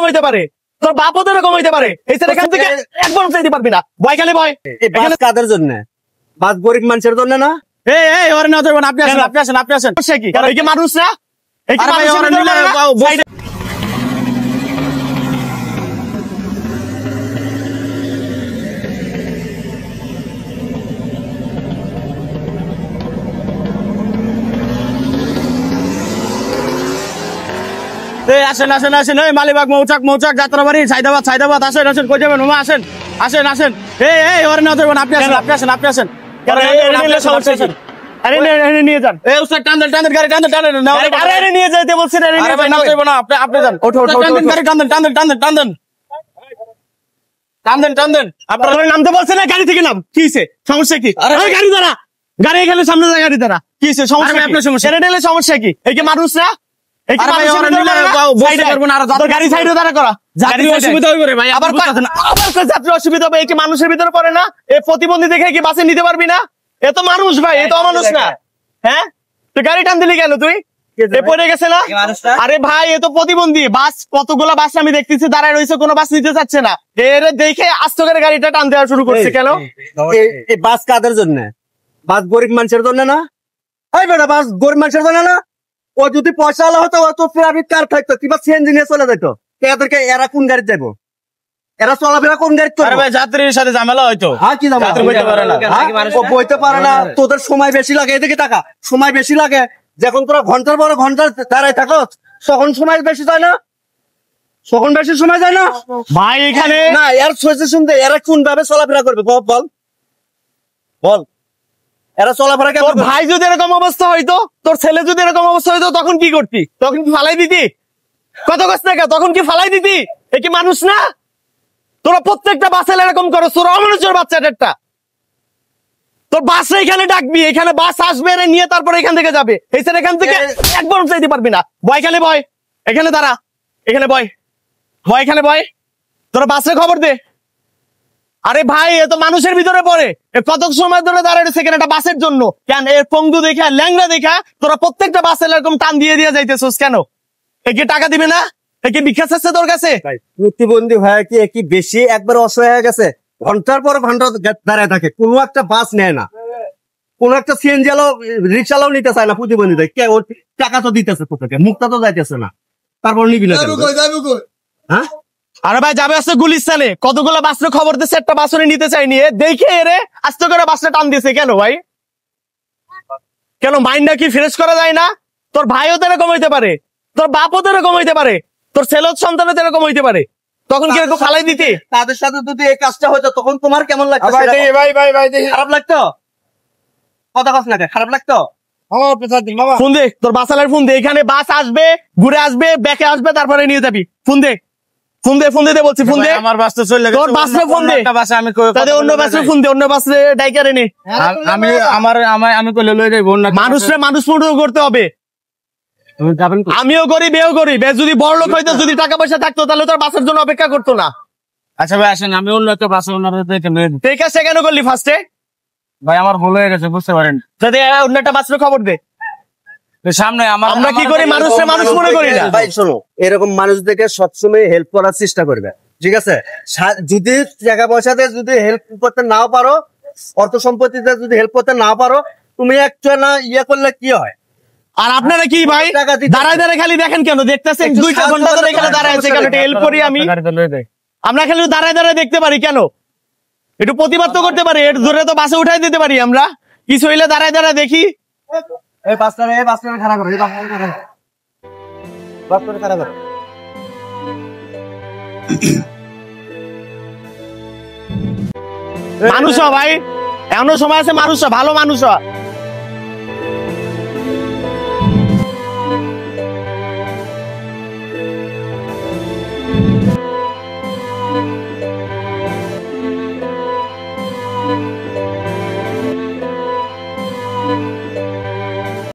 হইতে পারে, তোর বাপও তো এরকম হইতে পারে। এখান থেকে একবার চাইতে পারবি না। ভয় খালি ভয়। কাদের জন্য? বাস গরিব মানুষের জন্য না। ওরে না যাবেন, আপনি আসেন, আপনি আসেন, আপনি আসেন। সে কি এই কি মানুষ না? এই কি মানুষ? আসেন আসেন আসেন, এই মালিবাগ মৌচাক মৌচাক যাত্রাবাড়ি সাইদাবাদ সাইদাবাদ, আসেন আসেন, কই যাবেন মামা? আসেন আসেন আসেন। ওরে না যাবেন, আপনি আসেন, আপনি আসেন, আপনি আসেন। নিয়ে যান, টান গাড়ি টান নিয়ে যাইতে বলছেন। আপনি যান, টান আপনার নামতে বলছেন না, গাড়ি থেকে নাম। কি হয়েছে? সমস্যা কি? গাড়ি দ্বারা গাড়ি এখানে সামনে যায়, গাড়ি দ্বারা কি হয়েছে? সমস্যা আপনার সমস্যা সমস্যা কি? এই কি মানুষ না? মানুষের ভিতরে পড়ে না? প্রতিবন্ধী দেখে কি বাসে নিতে পারবি না? এ তো মানুষ ভাই, এ তো মানুষ না। হ্যাঁ, তুই গাড়ি টান দিলি কেন? তুই পড়ে গেছে না? আরে ভাই, এ তো প্রতিবন্ধী। বাস কতগুলো বাস আমি দেখতেছি দাঁড়ায় রয়েছে, কোনো বাস নিতে চাচ্ছে না। এর দেখে আস্তে করে গাড়িটা টান দেওয়া শুরু করছে। কেন? এই বাস কাদের জন্য? বাস গরিব মানুষের জন্য না। এই বেটা, বাস গরিব মানুষের জন্য না। ও যদি পয়সা আলা হতো, ও তো প্রাইভেট কার থাকতো, কিংবা সিএনজি নিয়ে চলে যেত। এদেরকে এরা কোন গাড়ি যাবো? এরা চলাফেরা কোন গাড়ি করবে? ভাই, যাত্রীর সাথে ঝামেলা হয়তো। হ্যাঁ, কি ঝামেলা? বইতে পারে না, তোদের সময় বেশি লাগে। এদিকে টাকা সময় বেশি লাগে। যখন তোরা ঘন্টার পর ঘন্টা দাঁড়ায় থাকো, তখন সময় বেশি যায় না? তখন বেশি সময় যায় না ভাই? এখানে না, এর সোজা শুনতে এরা কোন ভাবে চলাফেরা করবে? বল বল, এরা চলাফেরা কেমন? ভাই যদি এরকম অবস্থা হইতো, তোর ছেলে যদি এরকম অবস্থা হইতো, তখন কি করতি? তখন কি ফালাই দিতি? কত কষ্ট টাকা, তখন কি ফালাই দিতি? এ কি মানুষ না? তোরা প্রত্যেকটা বাসে এরকম করো, তোরা অমানুষের বাচ্চা একটা। তোর বাসে এখানে ডাকবি, এখানে বাস আসবে, নিয়ে তারপরে এখান থেকে যাবে। এখান থেকে একবার চাইতে পারবি না। ভয় খালি ভয়। এখানে দাঁড়া, এখানে ভয় ভয়, এখানে ভয়। তোরা বাসে খবর দে। আরে ভাই, এ তো মানুষের ভিতরে পড়ে। কত সময় ধরে দাঁড়ায় সেখানে একটা বাসের জন্য। কেন এর পঙ্গু দেখা, ল্যাংড়া দেখা তোরা প্রত্যেকটা বাসে এরকম টান দিয়ে যাইতেছিস কেন? একে টাকা দিবে না? একে ভিক্ষা চাচ্ছে তোর কাছে? প্রতিবন্ধী হয়ে কি একই বেশি একবার অসহায় হয়ে গেছে? ঘন্টার পর ঘন্টা দাঁড়ায় থাকে, কোনো একটা বাস নেয় না, কোন একটা সিএনজি রিক্সালাও নিতে চায় না প্রতিবন্ধী। টাকা তো দিতেছে তোকে, মুখটা তো যাইতেছে না, তারপর নিবি না? হ্যাঁ, আরে ভাই, যাবে আসছে গুলিস্তানে, কতগুলো বাসের খবর দিচ্ছে, একটা বাসরে নিতে চাইনি। দেখে এরে আস্তে করে বাসটা টান দিয়েছে কেন ভাই? কেন মাইন্ডটা কি ফ্রেশ করা যায় না? তোর ভাইও তো এরকম হইতে পারে, তোর বাপও তো এরকম হইতে পারে, তোর ছেলের সন্তানও তো এরকম হইতে পারে। তখন কি এরকম ফালাই দিতে? তাদের সাথে যদি এই কাজটা হইতো, তখন তোমার কেমন লাগতো? খারাপ লাগতো? কথা কস না, খারাপ লাগতো? ফোন দে, তোর বাসালের ফোন দে। এখানে বাস আসবে, ঘুরে আসবে, ব্যাকে আসবে, তারপরে নিয়ে যাবি। ফোন দে, ফোন দে, ফোন দিতে বলছি। ফোন দে। আমার বাসটা চলে গেছে, তোর বাসে ফোন দে। আমি তাহলে অন্য বাসে ফোন দে, অন্য বাসে ডাইকারে নে। আমি কইলে লই যাইব। মানুষরে মানুষ মতো করতে হবে। আমিও গরিব, এও গরিব। যদি বড় লোক হইতো, যদি টাকা পয়সা থাকতো, তাহলে তোর বাসের জন্য অপেক্ষা করতো না। আচ্ছা ভাই, আসেন, আমি অন্য একটা বাসে ঠিক আছে, কেন করলি ফার্স্টে? ভাই, আমার ভুল হয়ে গেছে, বুঝতে পারেন। যদি অন্য একটা বাসের খবর দে। সামনে আমরা কি করি? মানুষরে মানুষ মনে করি না। ভাই শোনো, এরকম মানুষদেরকে সবসময় হেল্প করার চেষ্টা করবে, ঠিক আছে? যদি টাকা পয়সাতে যদি হেল্প করতে নাও পারো, অর্থ সম্পত্তিতে যদি হেল্প করতে না পারো, তুমি একটা না ইয়ে করলে কি হয়? আর আপনারা কি ভাই দাঁড়ায় দাঁড়ায় খালি দেখেন কেন? দেখতেছেন 2টা ঘন্টা ধরে এখানে দাঁড়ায় আছে কেন? হেল্প করি আমি, আমরা খালি দাঁড়ায় দাঁড়ায় দেখতে পারি কেন? একটু প্রতিবাদ তো করতে পারি, এর ধরে তো বাসে উঠাই দিতে পারি আমরা। কিছু হইলে দাঁড়ায় দাঁড়ায় দেখি। খারাপ করো, মানুষ ভাই, এমন সময় আছে মানুষ, ভালো মানুষ।